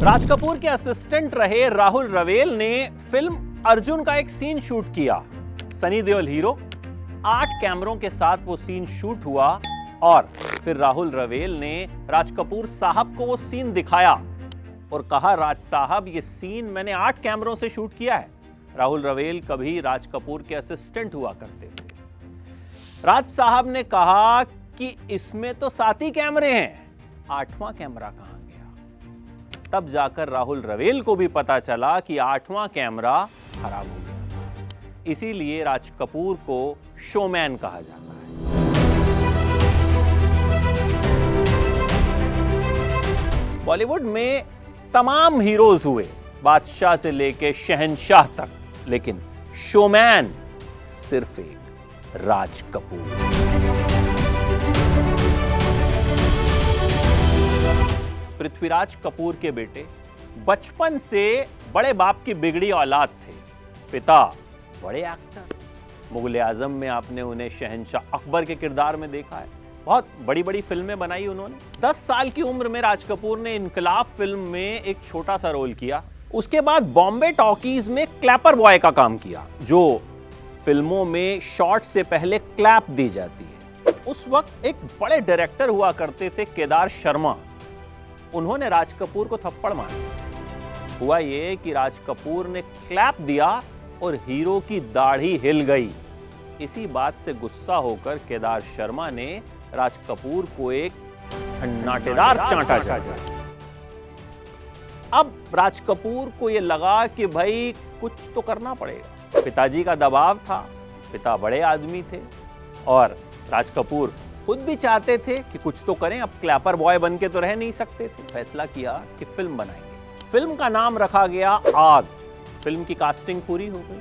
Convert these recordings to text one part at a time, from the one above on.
राज कपूर के असिस्टेंट रहे राहुल रवेल ने फिल्म अर्जुन का एक सीन शूट किया। सनी देओल हीरो, 8 कैमरों के साथ वो सीन शूट हुआ और फिर राहुल रवेल ने राज कपूर साहब को वो सीन दिखाया और कहा, राज साहब ये सीन मैंने 8 कैमरों से शूट किया है। राहुल रवेल कभी राज कपूर के असिस्टेंट हुआ करते थे। राज साहब ने कहा कि इसमें तो 7 ही कैमरे हैं, 8वां कैमरा कहां गया? तब जाकर राहुल रवेल को भी पता चला कि 8वां कैमरा खराब हो गया। इसीलिए राज कपूर को शोमैन कहा जाता है। बॉलीवुड में तमाम हीरोज हुए, बादशाह से लेके शहंशाह तक, लेकिन शोमैन सिर्फ एक राज कपूर। पृथ्वीराज कपूर के बेटे बचपन से बड़े बाप की बिगड़ी औलाद थे। पिता बड़े एक्टर, मुगल आजम में आपने उन्हें शहंशाह अकबर के किरदार में देखा है। बहुत बड़ी बड़ी फिल्में बनाई उन्होंने। 10 साल की उम्र में राज कपूर ने इनकलाब फिल्म में एक छोटा सा रोल किया। उसके बाद बॉम्बे टॉकीज में क्लैपर बॉय का काम किया, जो फिल्मों में शॉट से पहले क्लैप दी जाती है। उस वक्त एक बड़े डायरेक्टर हुआ करते थे, केदार शर्मा। उन्होंने राज कपूर को थप्पड़ मारा। हुआ ये कि राज कपूर ने क्लैप दिया और हीरो की दाढ़ी हिल गई। इसी बात से गुस्सा होकर केदार शर्मा ने राज कपूर को एक छन्नाटेदार चांटा जाता। अब राज कपूर को यह लगा कि भाई कुछ तो करना पड़ेगा। पिताजी का दबाव था, पिता बड़े आदमी थे और राज कपूर खुद भी चाहते थे कि कुछ तो करें। अब क्लैपर बॉय बन के तो रह नहीं सकते थे। फैसला किया कि फिल्म बनाएंगे। फिल्म का नाम रखा गया आग। फिल्म की कास्टिंग पूरी हो गई।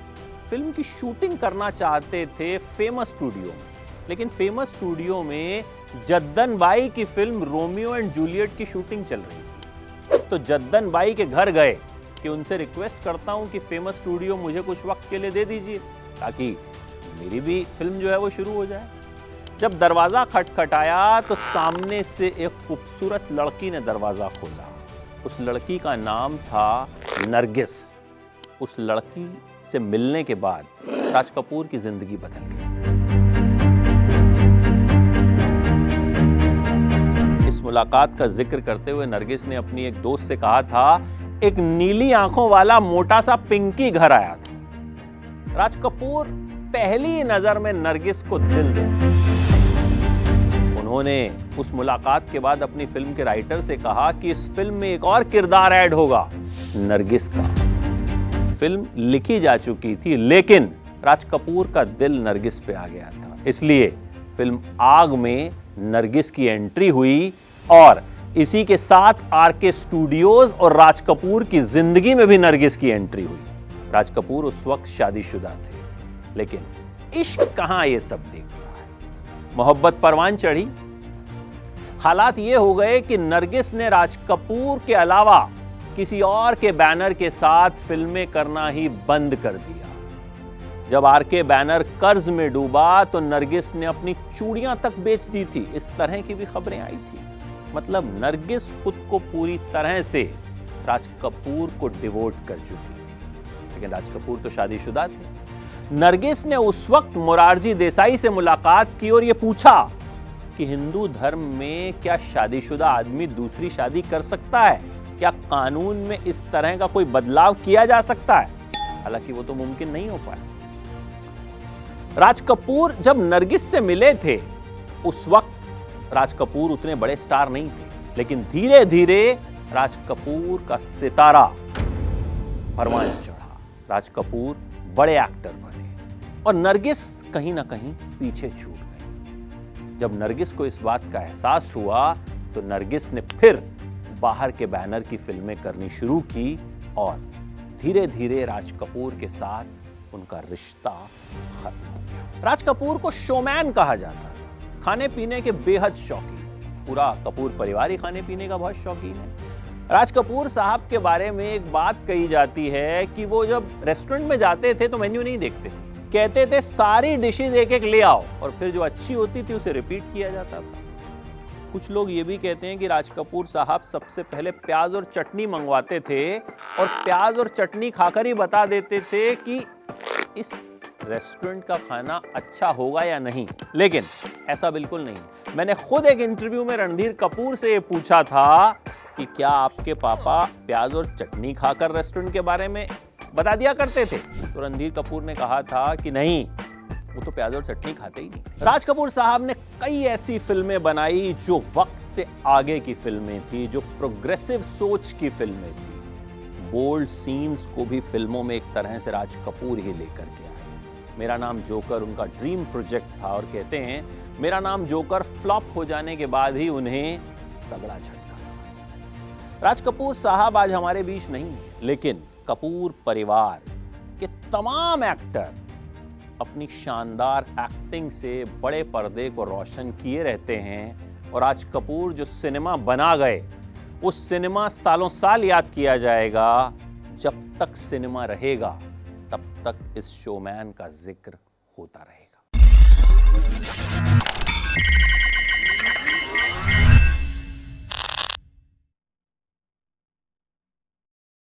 फिल्म की शूटिंग करना चाहते थे फेमस स्टूडियो में, लेकिन फेमस स्टूडियो में जद्दन बाई की फिल्म रोमियो एंड जूलियट की शूटिंग चल रही थी। तो जद्दन बाई के घर गए कि उनसे रिक्वेस्ट करता हूं कि फेमस स्टूडियो मुझे कुछ वक्त के लिए दे दीजिए ताकि मेरी भी फिल्म जो है वो शुरू हो जाए। जब दरवाजा खटखटाया तो सामने से एक खूबसूरत लड़की ने दरवाजा खोला। उस लड़की का नाम था नरगिस। उस लड़की से मिलने के बाद राज कपूर की जिंदगी बदल गई। इस मुलाकात का जिक्र करते हुए नरगिस ने अपनी एक दोस्त से कहा था, एक नीली आंखों वाला मोटा सा पिंकी घर आया था। राज कपूर पहली नजर में नरगिस को दिल दे। उन्होंने उस मुलाकात के बाद अपनी फिल्म के राइटर से कहा कि इस फिल्म में एक और किरदार ऐड होगा, नरगिस का। फिल्म लिखी जा चुकी थी, लेकिन राज कपूर का दिल नरगिस पे आ गया था। इसलिए फिल्म आग में नरगिस की एंट्री हुई और इसी के साथ आरके स्टूडियोज और राज कपूर की जिंदगी में भी नरगिस की एंट्री हुई। राज कपूर उस वक्त शादीशुदा थे, लेकिन इश्क कहां ये सब देखता है। मोहब्बत परवान चढ़ी। हालात ये हो गए कि नरगिस ने राज कपूर के अलावा किसी और के बैनर के साथ फिल्में करना ही बंद कर दिया। जब आरके बैनर कर्ज में डूबा तो नरगिस ने अपनी चूड़ियां तक बेच दी थी। इस तरह की भी खबरें आई थी। मतलब नरगिस खुद को पूरी तरह से राज कपूर को डिवोट कर चुकी थी, लेकिन राज कपूर तो शादीशुदा थे। नरगिस ने उस वक्त मोरारजी देसाई से मुलाकात की और यह पूछा कि हिंदू धर्म में क्या शादीशुदा आदमी दूसरी शादी कर सकता है? क्या कानून में इस तरह का कोई बदलाव किया जा सकता है? हालांकि वो तो मुमकिन नहीं हो पाया। राज कपूर जब नरगिस से मिले थे, उस वक्त राज कपूर उतने बड़े स्टार नहीं थे, लेकिन धीरे धीरे राज कपूर का सितारा परवान चढ़ा। राज कपूर बड़े एक्टर बने और नरगिस कहीं ना कहीं पीछे छूट गई। जब नरगिस को इस बात का एहसास हुआ तो नरगिस ने फिर बाहर के बैनर की फिल्में करनी शुरू की और धीरे धीरे राज कपूर के साथ उनका रिश्ता खत्म हो गया। राज कपूर को शोमैन कहा जाता था, खाने पीने के बेहद शौकीन। पूरा कपूर परिवार ही खाने पीने का बहुत शौकीन है। राज कपूर साहब के बारे में एक बात कही जाती है कि वो जब रेस्टोरेंट में जाते थे तो मेन्यू नहीं देखते थे, कहते थे सारी डिशेज एक एक ले आओ और फिर जो अच्छी होती थी उसे रिपीट किया जाता था। कुछ लोग ये भी कहते हैं कि राज कपूर साहब सबसे पहले प्याज और चटनी मंगवाते थे और प्याज और चटनी खाकर ही बता देते थे कि इस रेस्टोरेंट का खाना अच्छा होगा या नहीं। लेकिन ऐसा बिल्कुल नहीं। मैंने खुद एक इंटरव्यू में रणधीर कपूर से ये पूछा था कि क्या आपके पापा प्याज और चटनी खाकर रेस्टोरेंट के बारे में बता दिया करते थे? तो रणधीर कपूर ने कहा था कि नहीं, वो तो प्याज और चटनी खाते ही नहीं। राज कपूर साहब ने कई ऐसी फिल्में बनाई जो वक्त से आगे की फिल्में थी, जो प्रोग्रेसिव सोच की फिल्में थी। बोल्ड सीन्स को भी फिल्मों में एक तरह से राज कपूर ही लेकर के आए। मेरा नाम जोकर उनका ड्रीम प्रोजेक्ट था और कहते हैं मेरा नाम जोकर फ्लॉप हो जाने के बाद ही उन्हें तगड़ा झटका लगा। राज कपूर साहब आज हमारे बीच नहीं, लेकिन कपूर परिवार के तमाम एक्टर अपनी शानदार एक्टिंग से बड़े पर्दे को रोशन किए रहते हैं। और आज कपूर जो सिनेमा बना गए, वो सिनेमा सालों साल याद किया जाएगा। जब तक सिनेमा रहेगा तब तक इस शोमैन का जिक्र होता रहेगा।